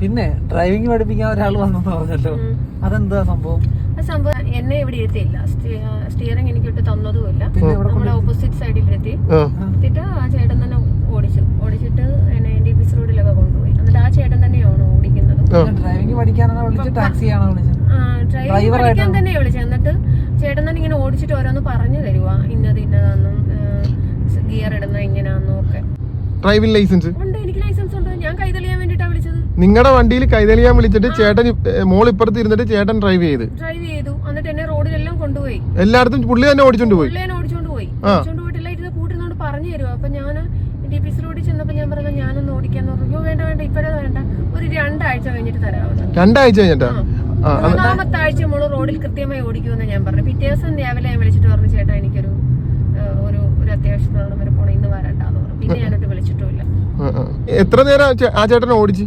പിന്നെ ഡ്രൈവിംഗ് പഠിപ്പിക്കാൻ ഒരാൾ വന്നെന്ന് പറഞ്ഞല്ലോ, അതെന്താ സംഭവം? എന്നെ ഇവിടെ ഇരുത്തിയില്ല, സ്റ്റിയറിംഗ് എനിക്ക് ഇട്ട് തന്നതുമില്ല. നമ്മുടെ ഓപ്പോസിറ്റ് സൈഡിൽ എത്തിയിട്ട് ആ ചേട്ടൻ തന്നെ ഓടിച്ചിട്ട് എന്നെ NTPC റോഡിലൊക്കെ കൊണ്ടുപോയി. എന്നിട്ട് ആ ചേട്ടൻ തന്നെയാണ് ഓടിക്കുന്നത്. ഡ്രൈവിംഗ് പഠിക്കാനാണോ വിളിച്ചത്, ടാക്സിയാണോ വിളിച്ചത്? ഡ്രൈവിംഗ് പഠിക്കാൻ തന്നെയാ വിളിച്ചത്. എന്നിട്ട് ചേട്ടൻ തന്നെ ഇങ്ങനെ ഓടിച്ചിട്ട് ഓരോന്ന് പറഞ്ഞു തരുവാ, ഇന്നതാന്നും ഗിയർ ഇടുന്ന ഇങ്ങനാന്നും ഒക്കെ. ഡ്രൈവിംഗ് ലൈസൻസ് ഉണ്ട്, എനിക്ക് ലൈസൻസ് ഉണ്ട്. ഞാൻ കൈതെളിയാൻ വേണ്ടിട്ടാ വിളിച്ചത്. നിങ്ങളുടെ വണ്ടിയിൽ കൈതെളിയാൻ വിളിച്ചിട്ട് ചേട്ടൻ മോൾ ഇപ്പുറത്ത് ഇരുന്നിട്ട് ചേട്ടൻ ഡ്രൈവ് ചെയ്തു. എന്നിട്ട് എന്നെ റോഡിലെല്ലാം കൊണ്ടുപോയി. എല്ലായിടത്തും പുള്ളി തന്നെ ഓടിച്ചോണ്ട് പോയി. ഓടിച്ചോണ്ട് പോയിട്ടില്ല, ഇരുന്ന് കൂട്ടിരുന്നോണ്ട് പറഞ്ഞു തരുവാ. അപ്പൊ ഞാൻ NTPC റോഡിൽ ചെന്നപ്പോ ഞാൻ പറഞ്ഞു ഞാനൊന്ന് ഓടിക്കാന്ന് പറഞ്ഞു. വേണ്ട ഇപ്പഴേ വേണ്ട, ഒരു 2 ആഴ്ച കഴിഞ്ഞിട്ട് തരാമെന്ന്. 2 ആഴ്ച കഴിഞ്ഞിട്ടാ? 3-ാമത്തെ ആഴ്ച മോള് റോഡിൽ കൃത്യമായി ഓടിക്കുമെന്ന് ഞാൻ പറഞ്ഞു. പിറ്റേ ദിവസം രാവിലെ ഞാൻ വിളിച്ചിട്ട് പറഞ്ഞു, ചേട്ടാ എനിക്കൊരു ഒരു അത്യാവശ്യത്തിനാണ് വരെ പോണേ, ഇന്ന് വരണ്ടാന്ന് പറഞ്ഞു. പിന്നെ ഞാനോട്ട് വിളിച്ചിട്ടുമില്ല. എത്ര നേരം ആ ചേട്ടനെ ഓടിച്ച്?